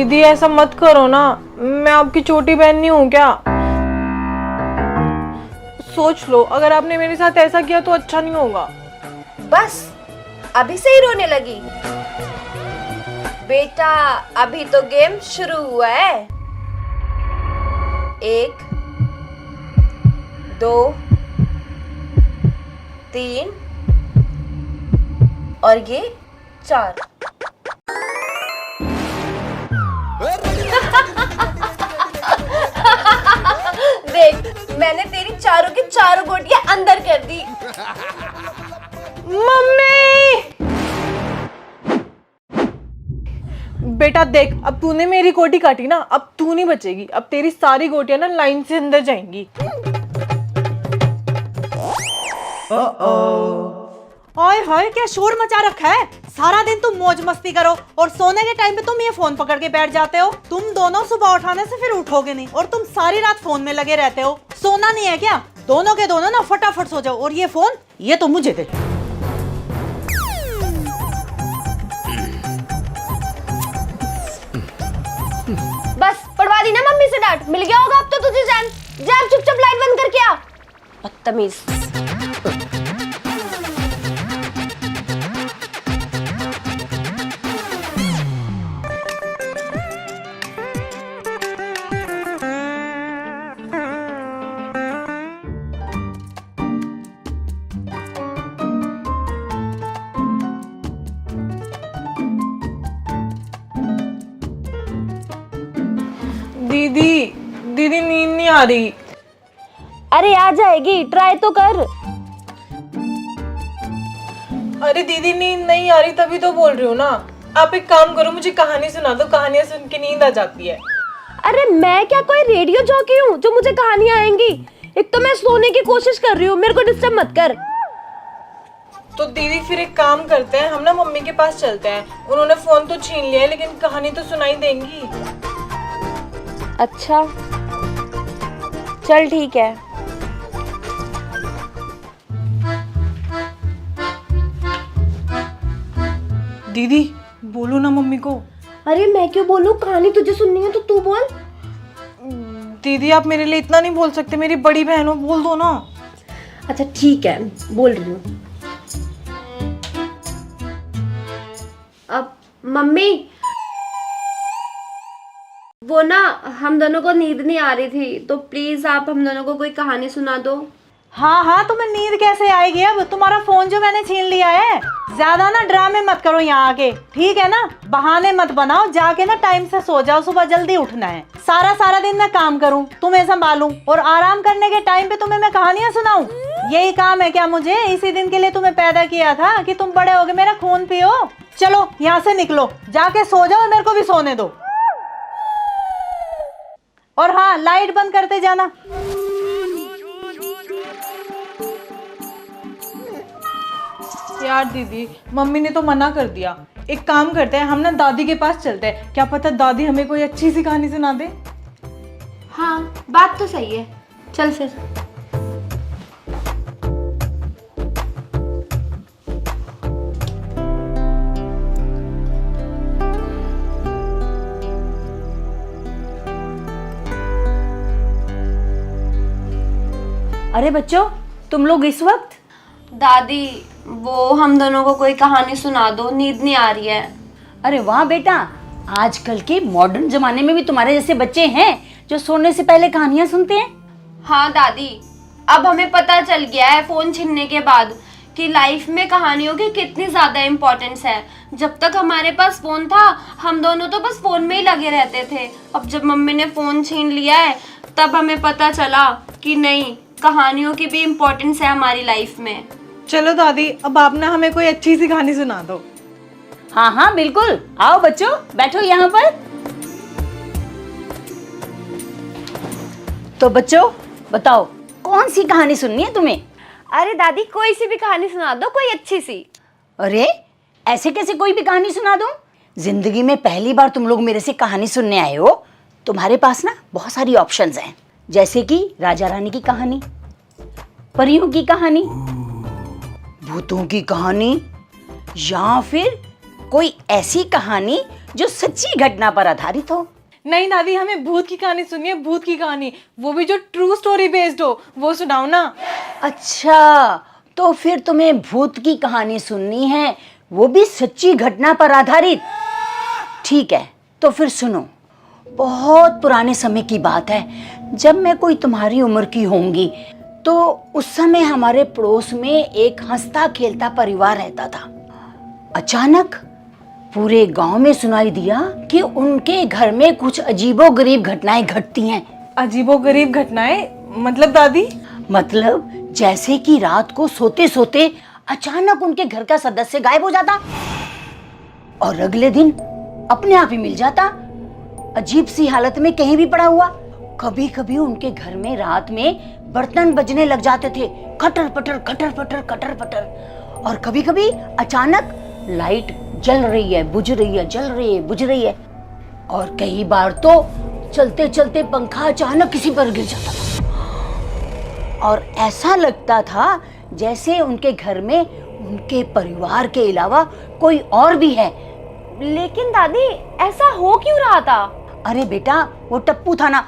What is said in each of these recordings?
दीदी ऐसा मत करो ना, मैं आपकी छोटी बहन नहीं हूँ क्या? सोच लो, अगर आपने मेरे साथ ऐसा किया तो अच्छा नहीं होगा। बस अभी से ही रोने लगी? बेटा अभी तो गेम शुरू हुआ है। 1 2 3 और ये 4। देख, मैंने तेरी चारों की चारों गोटियां अंदर कर दी। मम्मी! बेटा देख, अब तूने मेरी गोटी काटी ना, अब तू नहीं बचेगी। अब तेरी सारी गोटियां ना लाइन से अंदर जाएंगी। ओए होए, क्या शोर मचा रखा है? सारा दिन तुम मौज मस्ती करो और सोने के टाइम पे तुम ये फोन पकड़ के बैठ जाते हो। तुम दोनों सुबह उठाने से फिर उठोगे नहीं और तुम सारी रात फोन में लगे रहते हो। सोना नहीं है क्या? दोनों के दोनों ना फटाफट सो जाओ। और ये फोन, ये तो मुझे दे। बस पढ़वा दी ना मम्मी से डांट, मिल गया होगा अब तो तुझे जान। जा अब चुपचाप लाइट बंद करके आ, बदतमीज। दीदी दीदी नींद नहीं आ रही। अरे आ जाएगी, ट्राई तो कर। अरे दीदी नींद नहीं आ रही तभी तो बोल रही हूँ ना। आप एक काम करो, मुझे कहानी सुना दो, कहानियां सुन के नींद आ जाती है। अरे मैं क्या कोई रेडियो जॉकी हूँ जो मुझे कहानियां आएंगी? एक तो मैं सोने की कोशिश कर रही हूँ, मेरे को डिस्टर्ब मत कर। तो दीदी फिर एक काम करते हैं, हम ना मम्मी के पास चलते हैं। उन्होंने फोन तो छीन लिया है लेकिन कहानी तो सुनाई देंगी। अच्छा चल ठीक है। दीदी बोलो ना मम्मी को। अरे मैं क्यों बोलूं? कहानी तुझे सुननी है तो तू बोल। दीदी आप मेरे लिए इतना नहीं बोल सकते, मेरी बड़ी बहन हो, बोल दो ना। अच्छा ठीक है, बोल रही हूँ। अब मम्मी, वो ना हम दोनों को नींद नहीं आ रही थी, तो प्लीज आप हम दोनों को कोई कहानी सुना दो। हाँ, तुम्हें नींद कैसे आएगी? अब तुम्हारा फोन जो मैंने छीन लिया है। ज्यादा ना ड्रामे मत करो यहाँ आके, ठीक है ना? बहाने मत बनाओ, जाके ना टाइम से सो जाओ, सुबह जल्दी उठना है। सारा दिन मैं काम करूँ, तुम्हें संभालूं और आराम करने के टाइम पे तुम्हें मैं कहानियां सुनाऊं? यही काम है क्या मुझे? इसी दिन के लिए तुम्हें पैदा किया था कि तुम बड़े होगे मेरा खून पियो। चलो यहाँ से निकलो, जाके सो जाओ, मेरे को भी सोने दो। और हाँ, लाइट बंद करते जाना। यार दीदी, मम्मी ने तो मना कर दिया। एक काम करते हैं, हम ना दादी के पास चलते हैं, क्या पता दादी हमें कोई अच्छी सी कहानी सुना दे। हाँ बात तो सही है, चल फिर। अरे बच्चों, तुम लोग इस वक्त? दादी वो हम दोनों को कोई कहानी सुना दो, नींद नहीं आ रही है। अरे वाह बेटा, आजकल के मॉडर्न जमाने में भी तुम्हारे जैसे बच्चे हैं जो सोने से पहले कहानियां सुनते हैं। हाँ दादी, अब हमें पता चल गया है फोन छीनने के बाद कि लाइफ में कहानियों की कितनी ज्यादा इम्पोर्टेंस है। जब तक हमारे पास फोन था हम दोनों तो बस फोन में ही लगे रहते थे। अब जब मम्मी ने फोन छीन लिया है तब हमें पता चला कि नहीं, कहानियों की भी इम्पोर्टेंस है हमारी लाइफ में। चलो दादी, अब आप ना हमें कोई अच्छी सी कहानी सुना दो। हाँ बिल्कुल, आओ बच्चों बैठो यहाँ पर। तो बच्चों बताओ, कौन सी कहानी सुननी है तुम्हें? अरे दादी कोई सी भी कहानी सुना दो, कोई अच्छी सी। अरे ऐसे कैसे कोई भी कहानी सुना दूं? जिंदगी में पहली बार तुम लोग मेरे से कहानी सुनने आए हो। तुम्हारे पास ना बहुत सारी ऑप्शंस हैं, जैसे कि राजा रानी की कहानी, परियों की कहानी, भूतों की कहानी, या फिर कोई ऐसी कहानी जो सच्ची घटना पर आधारित हो। नहीं दादी, हमें भूत की कहानी सुनिए, भूत की कहानी, वो भी जो ट्रू स्टोरी बेस्ड हो, वो सुनाओ ना। अच्छा, तो फिर तुम्हें भूत की कहानी सुननी है, वो भी सच्ची घटना पर आधारित। ठीक है, तो फिर सुनो। बहुत पुराने समय की बात है, जब मैं कोई तुम्हारी उम्र की होंगी, तो उस समय हमारे पड़ोस में एक हंसता खेलता परिवार रहता था। अचानक पूरे गांव में सुनाई दिया कि उनके घर में कुछ अजीबोगरीब घटनाएं घटती हैं। अजीबोगरीब घटनाएं मतलब दादी? मतलब जैसे कि रात को सोते सोते अचानक उनके घर का सदस्य गायब हो जाता और अगले दिन अपने आप ही मिल जाता, अजीब सी हालत में कहीं भी पड़ा हुआ। कभी कभी उनके घर में रात में बर्तन बजने लग जाते थे, खटर पटर खटर पटर खटर पटर। और कभी कभी अचानक लाइट जल रही है, बुझ रही है, जल रही है, बुझ रही है। और कई बार तो चलते चलते पंखा अचानक किसी पर गिर जाता था और ऐसा लगता था जैसे उनके घर में उनके परिवार के अलावा कोई और भी है। लेकिन दादी, ऐसा हो क्यों रहा था? अरे बेटा, वो टप्पू था ना।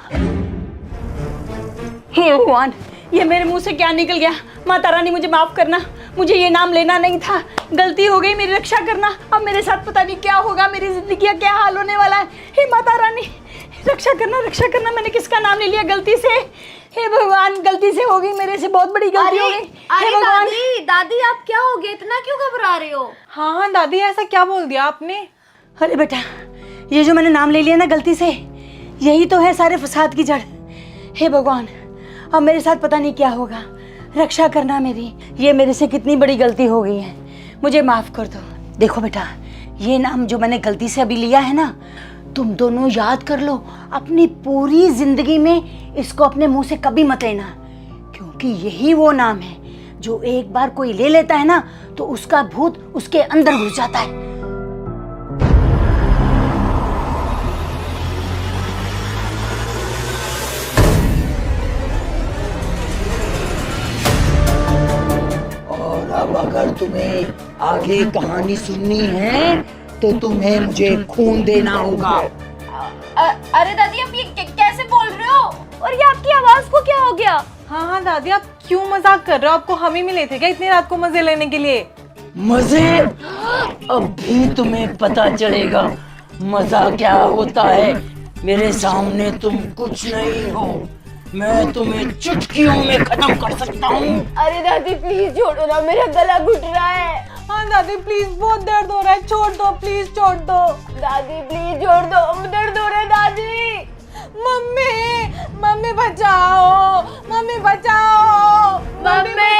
हे भगवान, ये मेरे मुंह से क्या निकल गया? माता रानी मुझे माफ करना, मुझे ये नाम लेना नहीं था, गलती हो गई, मेरी रक्षा करना। अब मेरे साथ पता नहीं क्या होगा, मेरी जिंदगी का क्या हाल होने वाला है। हे माता रानी, रक्षा करना, रक्षा करना। मैंने किसका नाम ले लिया गलती से? हे भगवान, गलती से हो गई, मेरे से बहुत बड़ी गलती हो गई। हे भगवान। दादी, दादी आप क्या हो गए? इतना क्यों घबरा रहे हो? हाँ हाँ दादी, ऐसा क्या बोल दिया आपने? अरे बेटा, ये जो मैंने नाम ले लिया ना गलती से, यही तो है सारे फसाद की जड़। हे भगवान, अब मेरे साथ पता नहीं क्या होगा, रक्षा करना मेरी। ये मेरे से कितनी बड़ी गलती हो गई है, मुझे माफ कर दो। देखो बेटा, ये नाम जो मैंने गलती से अभी लिया है ना, तुम दोनों याद कर लो, अपनी पूरी जिंदगी में इसको अपने मुंह से कभी मत लेना, क्योंकि यही वो नाम है जो एक बार कोई ले लेता है ना, तो उसका भूत उसके अंदर घुस जाता है। और अब अगर तुम्हें आगे कहानी सुननी है तो तुम्हें मुझे खून देना होगा। अरे दादी, आप ये कैसे बोल रहे हो? और ये आपकी आवाज को क्या हो गया? हाँ हाँ दादी, आप क्यों मजाक कर रहे हो? आपको हम ही मिले थे क्या इतनी रात को मजे लेने के लिए? मजे? अभी तुम्हें पता चलेगा मजा क्या होता है। मेरे सामने तुम कुछ नहीं हो, मैं तुम्हें चुटकियों में खत्म कर सकता हूँ। अरे दादी प्लीज छोड़ो ना, मेरा गला घुट रहा है। हाँ दादी प्लीज, बहुत दर्द हो रहा है, छोड़ दो प्लीज, छोड़ दो। दादी प्लीज छोड़ दो, दर्द हो रहा है दादी। मम्मी, मम्मी बचाओ, मम्मी बचाओ, मम्मी।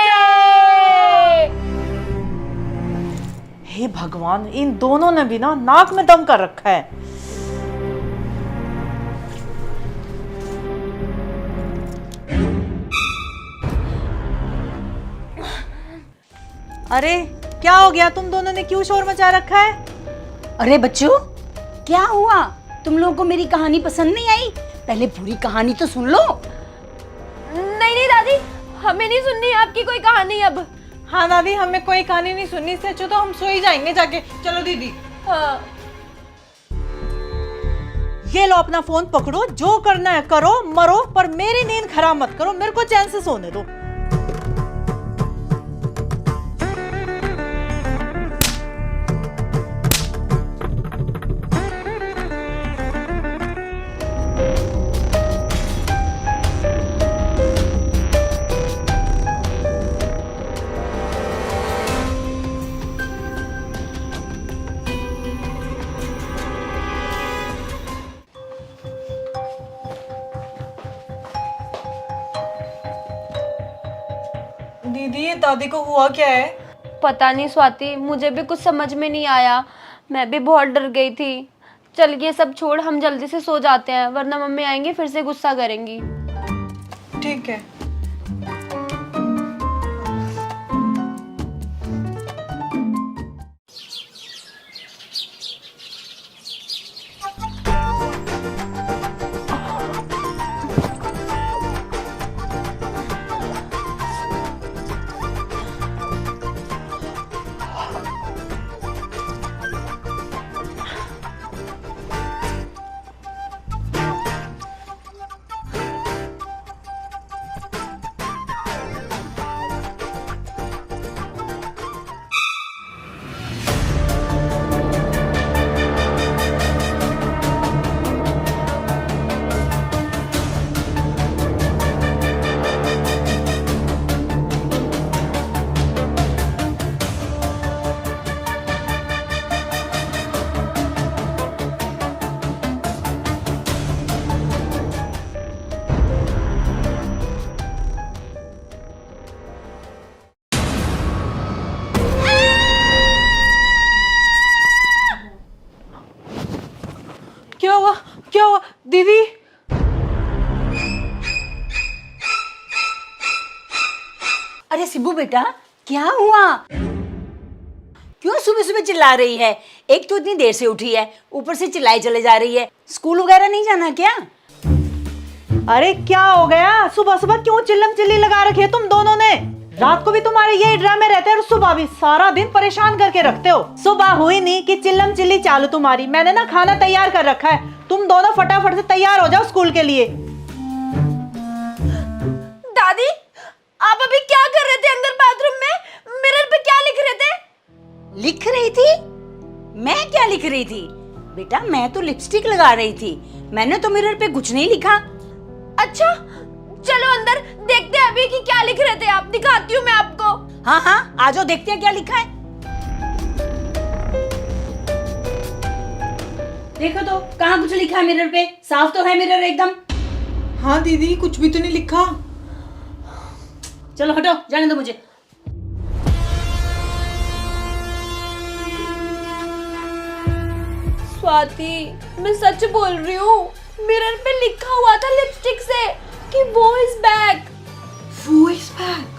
हे भगवान, इन दोनों ने भी ना नाक में दम कर रखा है। अरे क्या हो गया? तुम दोनों ने क्यों शोर मचा रखा है? अरे बच्चों, क्या हुआ? तुम लोगों को मेरी कहानी पसंद नहीं आई? पहले पूरी कहानी तो सुन लो। नहीं नहीं दादी, हमें नहीं सुननी आपकी कोई कहानी अब। हाँ दादी, हमें कोई कहानी नहीं सुननी, इससे अच्छा तो हम सो ही जाएंगे जाके। चलो दीदी। हाँ। ये लो अपना फोन पकड़ो, जो करना है करो, मरो, पर मेरी नींद खराब मत करो, मेरे को चैन से सोने दो। दीदी, ये दादी को हुआ क्या है? पता नहीं स्वाति, मुझे भी कुछ समझ में नहीं आया, मैं भी बहुत डर गई थी। चल ये सब छोड़, हम जल्दी से सो जाते हैं, वरना मम्मी आएंगी फिर से गुस्सा करेंगी। ठीक है। दीदी अरे सिब्बू बेटा, क्या हुआ? क्यों सुबह सुबह चिल्ला रही है? एक तो इतनी देर से उठी है, ऊपर से चिल्लाई चले जा रही है। स्कूल वगैरह नहीं जाना क्या? अरे क्या हो गया? सुबह सुबह क्यों चिल्लम चिल्ली लगा रखी है तुम दोनों ने? रात को भी तुम्हारे यही ड्रामे रहते हैं और सुबह भी सारा दिन परेशान करके रखते हो। सुबह हुई नहीं कि चिल्लम चिल्ली चालू तुम्हारी। मैंने ना खाना तैयार कर रखा है, तुम दोनों फटाफट से तैयार हो जाओ स्कूल के लिए। दादी, आप अभी क्या कर रहे थे अंदर बाथरूम में? मिरर पे क्या लिख रहे थे? लिख रही थी? मैं क्या लिख रही थी? बेटा मैं तो लिपस्टिक लगा रही थी, मैंने तो मिरर पे कुछ नहीं लिखा। अच्छा, चलो अंदर देखते हैं अभी कि क्या लिख रहे थे आप। दिखाती हूँ मैं आपको। हाँ हाँ, आ जाओ देखते हैं क्या लिखा है। देखो तो कहाँ कुछ लिखा है मिरर पे? साफ तो है मिरर एकदम। हाँ दीदी, कुछ भी तो नहीं लिखा। चलो हटो, जाने दो मुझे। स्वाति, मैं सच बोल रही हूँ। मिरर पे लिखा हुआ था लिपस्टिक से कि वो इज बैक। वो इज बैक।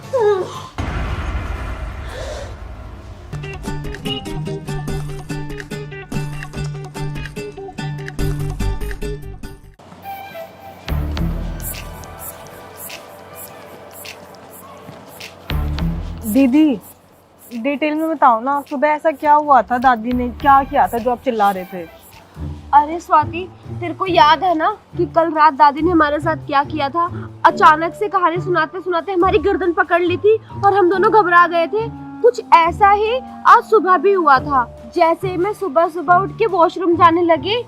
दीदी डिटेल में बताओ ना, सुबह ऐसा क्या हुआ था? दादी ने क्या किया था जो आप चिल्ला रहे थे? अरे स्वाति, तेरे को याद है ना कि कल रात दादी ने हमारे साथ क्या किया था? अचानक से कहानी सुनाते सुनाते हमारी गर्दन पकड़ ली थी और हम दोनों घबरा गए थे। कुछ ऐसा ही आज सुबह भी हुआ था। जैसे मैं सुबह सुबह उठ के वॉशरूम जाने लगी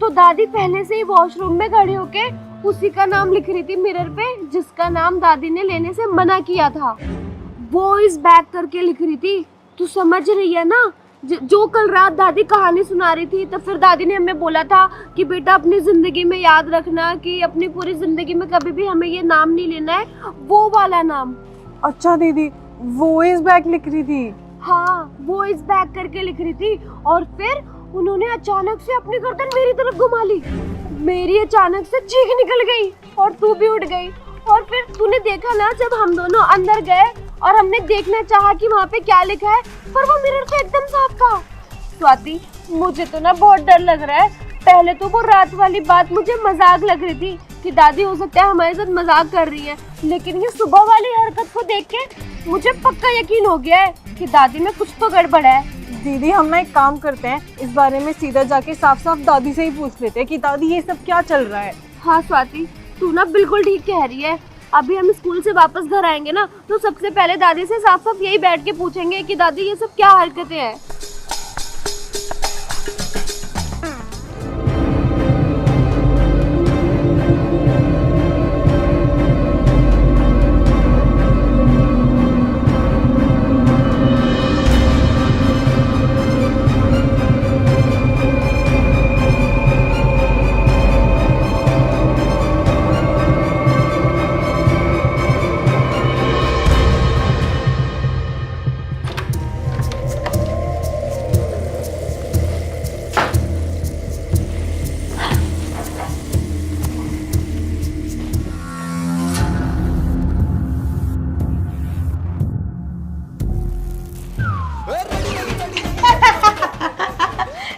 तो दादी पहले से ही वॉशरूम में खड़ी होके उसी का नाम लिख रही थी मिरर पे, जिसका नाम दादी ने लेने से मना किया था। वो इस बैक करके लिख रही थी। तू समझ रही है ना? जो कल रात दादी कहानी सुना रही थी, तो फिर दादी ने हमें बोला था कि बेटा अपनी जिंदगी में याद रखना कि अपनी पूरी जिंदगी में कभी भी हमें ये नाम नहीं लेना है, वो वाला नाम। अच्छा दीदी, वो इज बैक लिख रही थी? हाँ, वो इस बैक करके लिख रही थी। और फिर उन्होंने अचानक से अपनी गर्दन मेरी तरफ घुमा ली। मेरी अचानक से चीख निकल गई और तू भी उठ गई। और फिर तूने देखा ना, जब हम दोनों अंदर गए और हमने देखना चाहा कि वहाँ पे क्या लिखा है, पर वो मिरर तो एकदम साफ था। स्वाति, मुझे तो ना बहुत डर लग रहा है। पहले तो वो रात वाली बात मुझे मजाक लग रही थी कि दादी हो सकता है हमारे साथ मजाक कर रही है, लेकिन ये सुबह वाली हरकत को देख के मुझे पक्का यकीन हो गया है कि दादी में कुछ तो गड़बड़ है। दीदी हम ना एक काम करते हैं, इस बारे में सीधा जाके साफ साफ दादी से ही पूछ लेते हैं कि दादी ये सब क्या चल रहा है। हाँ स्वाति, तू ना बिल्कुल ठीक कह रही है। अभी हम स्कूल से वापस घर आएंगे ना, तो सबसे पहले दादी से साफ साफ यही बैठ के पूछेंगे कि दादी ये सब क्या हरकतें हैं।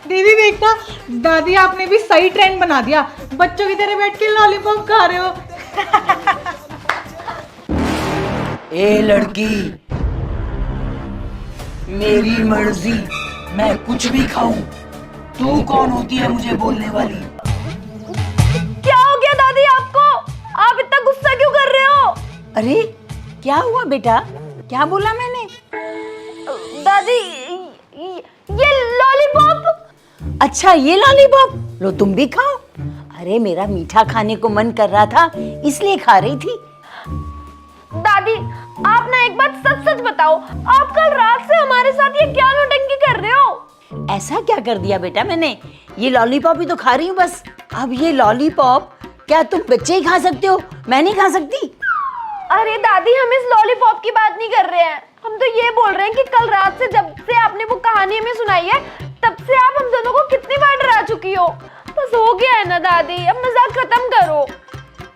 दीदी देखना, दादी आपने भी सही ट्रेंड बना दिया। बच्चों की तरह बैठ के लॉलीपॉप खा रहे हो। ए लड़की, मेरी मर्जी, मैं कुछ भी खाऊं। तू कौन होती है मुझे बोलने वाली? क्या हो गया दादी आपको? आप इतना गुस्सा क्यों कर रहे हो? अरे क्या हुआ बेटा? क्या बोला मैंने? दादी, ये लॉलीपॉप। अच्छा ये लॉलीपॉप, लो तुम भी खाओ। अरे मेरा मीठा खाने को मन कर रहा था, इसलिए खा रही थी। दादी, आप ना एक बात सच सच बताओ, आप कल रात से हमारे साथ ये क्या नौटंकी कर रहे हो? ऐसा क्या कर दिया बेटा मैंने? ये लॉलीपॉप ही तो खा रही हूँ बस। अब ये लॉलीपॉप क्या तुम बच्चे ही खा सकते हो, मैं नहीं खा सकती? अरे दादी, हम इस लॉलीपॉप की बात नहीं कर रहे हैं। हम तो ये बोल रहे हैं कि कल रात से जब से आपने वो कहानी हमें सुनाई है, तब से आप हम दोनों को कितनी बार डरा चुकी हो। बस हो गया है ना दादी, अब मजाक खत्म करो।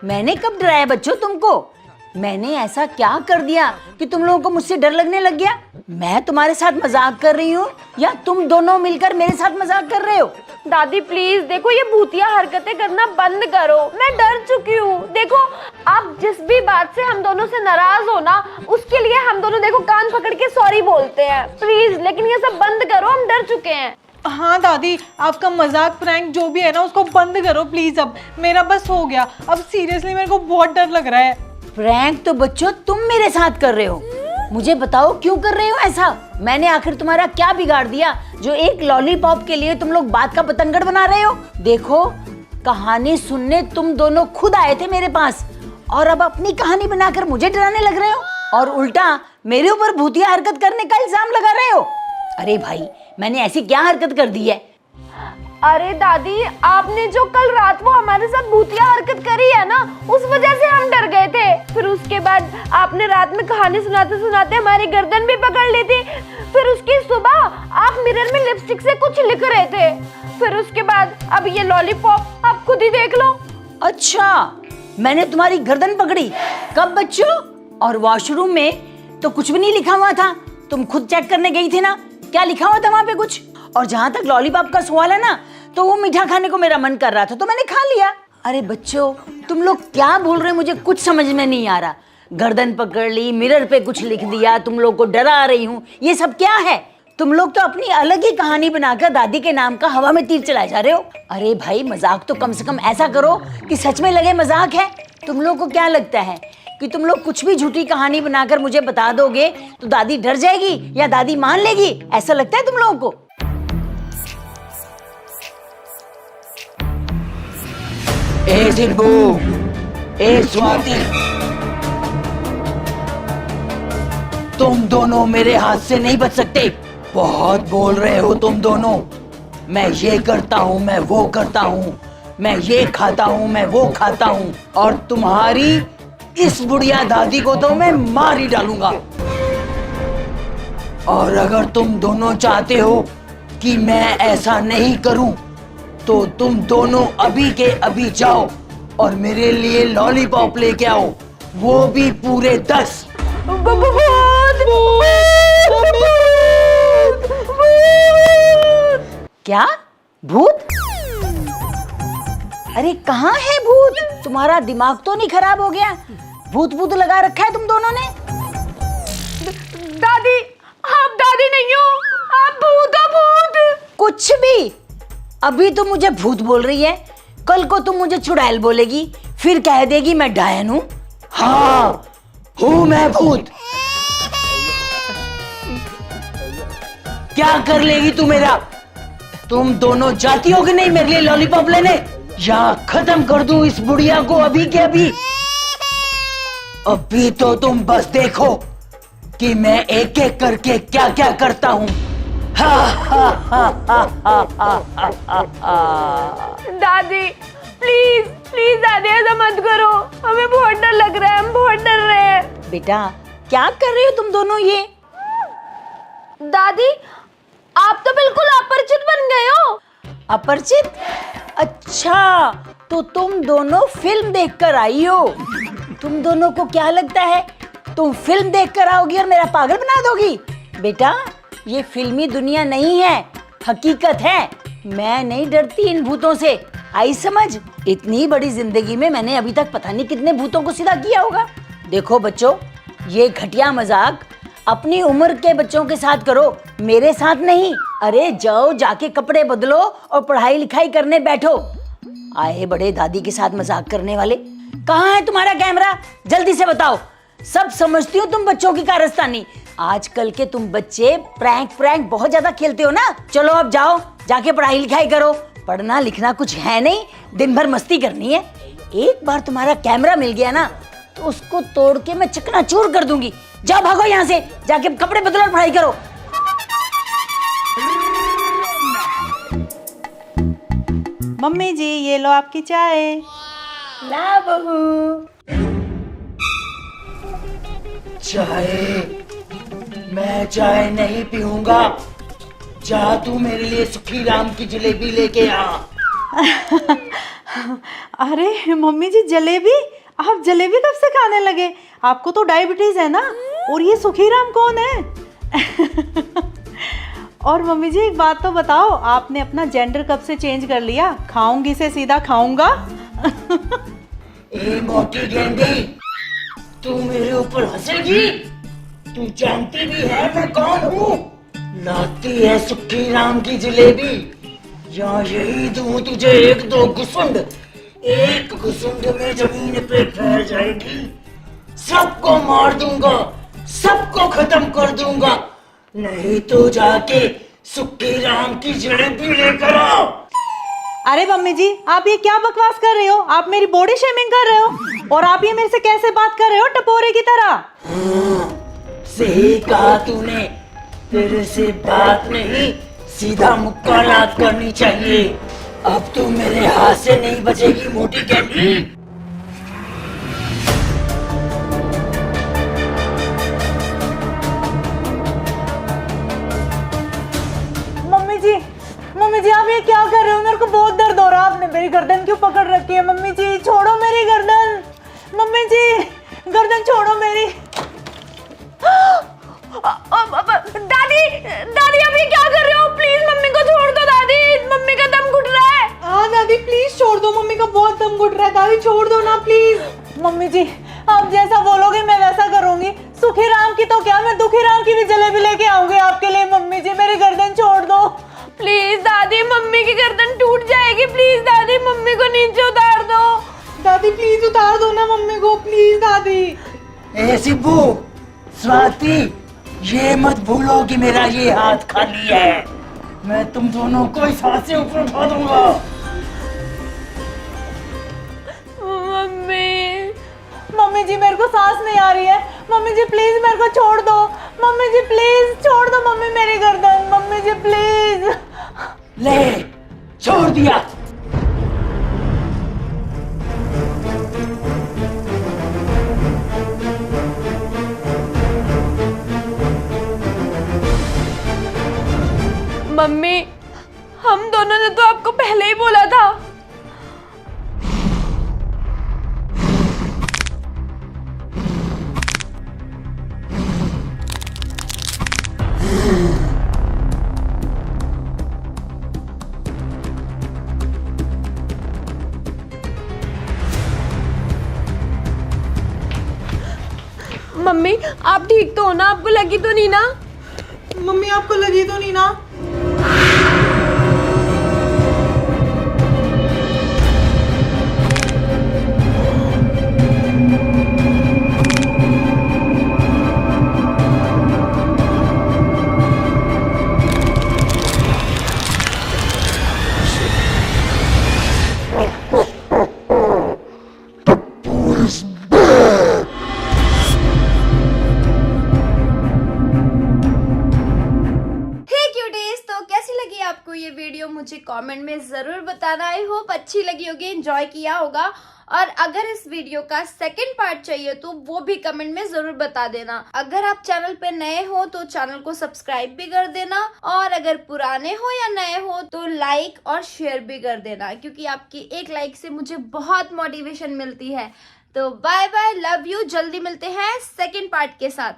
मैंने कब डराया बच्चों तुमको? मैंने ऐसा क्या कर दिया कि तुम लोगों को मुझसे डर लगने लग गया? मैं तुम्हारे साथ मजाक कर रही हूँ या तुम दोनों मिलकर मेरे साथ मजाक कर रहे हो? दादी प्लीज देखो, ये भूतिया हरकतें करना बंद करो, मैं डर चुकी हूँ। देखो आप जिस भी बात से हम दोनों से नाराज हो ना, उसके लिए हम दोनों देखो कान पकड़ के सॉरी बोलते हैं प्लीज, लेकिन ये सब बंद करो, हम डर चुके हैं। हाँ दादी, आपका मजाक प्रैंक जो भी है ना उसको बंद करो प्लीज। अब मेरा बस हो गया, अब सीरियसली मेरे को बहुत डर लग रहा है। प्रैंक तो बच्चों तुम मेरे साथ कर रहे हो। मुझे बताओ क्यों कर रहे हो ऐसा? मैंने आखिर तुम्हारा क्या बिगाड़ दिया जो एक लॉलीपॉप के लिए तुम लोग बात का पतंगड़ बना रहे हो? देखो कहानी सुनने तुम दोनों खुद आए थे मेरे पास और अब अपनी कहानी बनाकर मुझे डराने लग रहे हो और उल्टा मेरे ऊपर भूतिया हरकत करने का इल्जाम लगा रहे हो। अरे भाई मैंने ऐसी क्या हरकत कर दी है? अरे दादी आपने जो कल रात वो हमारे साथ भूतिया हरकत करी है ना, उस वजह से हम डर गए थे। फिर उसके बाद आपने रात में कहानी सुनाते सुनाते हमारी गर्दन भी पकड़ ली थी। फिर उसकी सुबह आप मिरर में लिपस्टिक से कुछ लिख रहे थे। फिर उसके बाद अब ये लॉलीपॉप आप खुद ही देख लो। अच्छा मैंने तुम्हारी गर्दन पकड़ी? कब बच्चों? और वॉशरूम में तो कुछ भी नहीं लिखा हुआ था, तुम खुद चेक करने गई थी ना, क्या लिखा हुआ था वहां पे कुछ? और जहां तक लॉलीपॉप का सवाल है ना, तो वो मीठा खाने को मेरा मन कर रहा था तो मैंने खा लिया। अरे बच्चों तुम लोग क्या बोल रहे हो मुझे कुछ समझ में नहीं आ रहा। गर्दन पकड़ ली, मिरर पे कुछ लिख दिया, तुम लोग को डरा रही हूँ, ये सब क्या है? तुम लोग तो अपनी अलग ही कहानी बनाकर दादी के नाम का हवा में तीर चलाए जा रहे हो। अरे भाई मजाक तो कम से कम ऐसा करो कि सच में लगे मजाक है। तुम लोग को क्या लगता है कि तुम लोग कुछ भी झूठी कहानी बनाकर मुझे बता दोगे तो दादी डर जाएगी या दादी मान लेगी? ऐसा लगता है तुम लोगों को? ए सिब्बू, ए स्वाति, तुम दोनों मेरे हाथ से नहीं बच सकते। बहुत बोल रहे हो तुम दोनों। मैं ये करता हूँ, मैं वो करता हूँ, मैं ये खाता हूँ, मैं वो खाता हूँ, और तुम्हारी इस बुढ़िया दादी को तो मैं मार ही डालूंगा। और अगर तुम दोनों चाहते हो कि मैं ऐसा नहीं करूं, तो तुम दोनों अभी के अभी जाओ और मेरे लिए लॉलीपॉप लेके आओ, वो भी पूरे 10। क्या भूत? अरे कहाँ है भूत? तुम्हारा दिमाग तो नहीं खराब हो गया? भूत भूत लगा रखा है तुम दोनों ने। दादी आप दादी नहीं हो, आप भूत हो भूत। कुछ भी, अभी तो मुझे भूत बोल रही है, कल को तुम मुझे चुड़ैल बोलेगी, फिर कह देगी मैं डायन हूँ। हाँ हूँ मैं भूत। क्या कर लेगी तू मेरा? तुम दोनों जाती हो कि नहीं मेरे लिए लॉलीपॉप लेने, या खत्म कर दूं इस बुढ़िया को अभी के अभी? अभी तो तुम बस देखो कि मैं एक एक करके क्या क्या करता हूँ। दादी प्लीज प्लीज दादी ऐसा मत करो, हमें बहुत डर लग रहा है, हम बहुत डर रहे हैं। बेटा क्या कर रहे हो तुम दोनों ये? दादी आप तो बिल्कुल अपरिचित बन गए हो। अपरिचित? अच्छा तो तुम दोनों फिल्म देखकर आई हो। तुम दोनों को क्या लगता है तुम फिल्म देखकर आओगी और मेरा पागल बना दोगी? बेटा ये फिल्मी दुनिया नहीं है, हकीकत है। मैं नहीं डरती इन भूतों से, आई समझ? इतनी बड़ी जिंदगी में मैंने अभी तक पता नहीं कितने भूतों को सीधा किया होगा। देखो बच्चों, ये घटिया मजाक अपनी उम्र के बच्चों के साथ करो, मेरे साथ नहीं। अरे जाओ जाके कपड़े बदलो और पढ़ाई लिखाई करने बैठो। आए बड़े दादी के साथ मजाक करने वाले। कहाँ है तुम्हारा कैमरा? जल्दी से बताओ। सब समझती हो तुम बच्चों की कारस्तानी। आजकल के तुम बच्चे प्रैंक बहुत ज्यादा खेलते हो ना। चलो अब जाओ जाके पढ़ाई लिखाई करो, पढ़ना लिखना कुछ है नहीं, दिन भर मस्ती करनी है। एक बार तुम्हारा कैमरा मिल गया ना तो उसको तोड़ के मैं चकनाचूर कर दूंगी। जाओ भागो यहाँ से, जाके कपड़े बदलो और पढ़ाई करो। मम्मी जी ये लो आपकी चाय। ला बहू। चाय? मैं चाय नहीं पीऊंगा। जा तू मेरे लिए सुखी राम की जलेबी लेके आ। अरे मम्मी जी, जलेबी? आप जलेबी कब से खाने लगे? आपको तो डायबिटीज है ना? और ये सुखीराम कौन है? और मम्मी जी एक बात तो बताओ, आपने अपना जेंडर कब से चेंज कर लिया? खाऊंगी से सीधा खाऊंगा। ए मोटी गेंडी, तू मेरे ऊपर हंसेगी? तू जानती भी है मैं कौन हूँ? लाती है सुखी राम की जलेबी, या यही दूं तुझे एक दो घुसुंड, एक घुसुंड में जमीन पे फैल जाएगी। सबको मार दूंगा, सबको खत्म कर दूंगा, नहीं तो जाके सुखी राम की जलेबी लेकर आओ। अरे मम्मी जी, आप ये क्या बकवास कर रहे हो? आप मेरी बॉडी शेमिंग कर रहे हो, और आप ये मेरे से कैसे बात कर रहे हो टपोरे की तरह? सही कहा तूने, तेरे से बात नहीं सीधा मुक्कालात करनी चाहिए। अब तू मेरे हाथ से नहीं बचेगी मोटी कैंडी। मम्मी जी आप ये क्या कर रहे हो? मेरे को बहुत दर्द हो रहा है। आपने मेरी गर्दन क्यों पकड़ रखी है? मम्मी जी छोड़ो मेरी गर्दन। मम्मी जी गर्दन छोड़ो मेरी। दादी दादी आप ये क्या कर रहे हो? प्लीज मम्मी को छोड़ दो दादी, मम्मी का दम घुट रहा है। हाँ दादी प्लीज छोड़ दो, मम्मी का बहुत दम घुट रहा है। दादी छोड़ दो ना प्लीज। मम्मी जी आप जैसा बोलोगे मैं वैसा करूंगी। सुखी राम की तो क्या, मैं दुखी राम की भी जलेबी लेके आऊंगी आपके लिए। मम्मी जी मेरी गर्दन छोड़ दो प्लीज दादी, मम्मी की गर्दन टूट जाएगी। प्लीज दादी मम्मी को नीचे उतार दो। दादी प्लीज उतार दो ना मम्मी को, प्लीज दादी। ए सिब्बू, स्वाति, ये मत भूलो कि मेरा ये हाथ खाली है। मैं तुम दोनों को इस हाथ से ऊपर उठा दूंगा। मम्मी जी मेरे को सांस नहीं आ रही है। मम्मी जी प्लीज मेरे को छोड़ दो। मम्मी जी प्लीज छोड़ दो मम्मी मेरी गर्दन। Mummy ji please. ले, छोड़ दिया। मम्मी हम दोनों ने तो आपको पहले ही बोला था। मम्मी आप ठीक तो हो ना? आपको लगी तो नहीं ना? मम्मी आपको लगी तो नहीं ना? आपको ये वीडियो मुझे कमेंट में ज़रूर बताना। आई होप अच्छी लगी होगी, एंजॉय किया होगा। और अगर इस वीडियो का सेकंड पार्ट चाहिए तो वो भी कमेंट में ज़रूर बता देना। अगर आप चैनल पे नए हो तो चैनल को सब्सक्राइब भी कर देना, और अगर पुराने हो या नए हो तो लाइक और शेयर भी कर देना, क्योंकि आपकी एक लाइक से मुझे बहुत मोटिवेशन मिलती है। तो बाय बाय, लव यू। जल्दी मिलते हैं सेकंड पार्ट के साथ।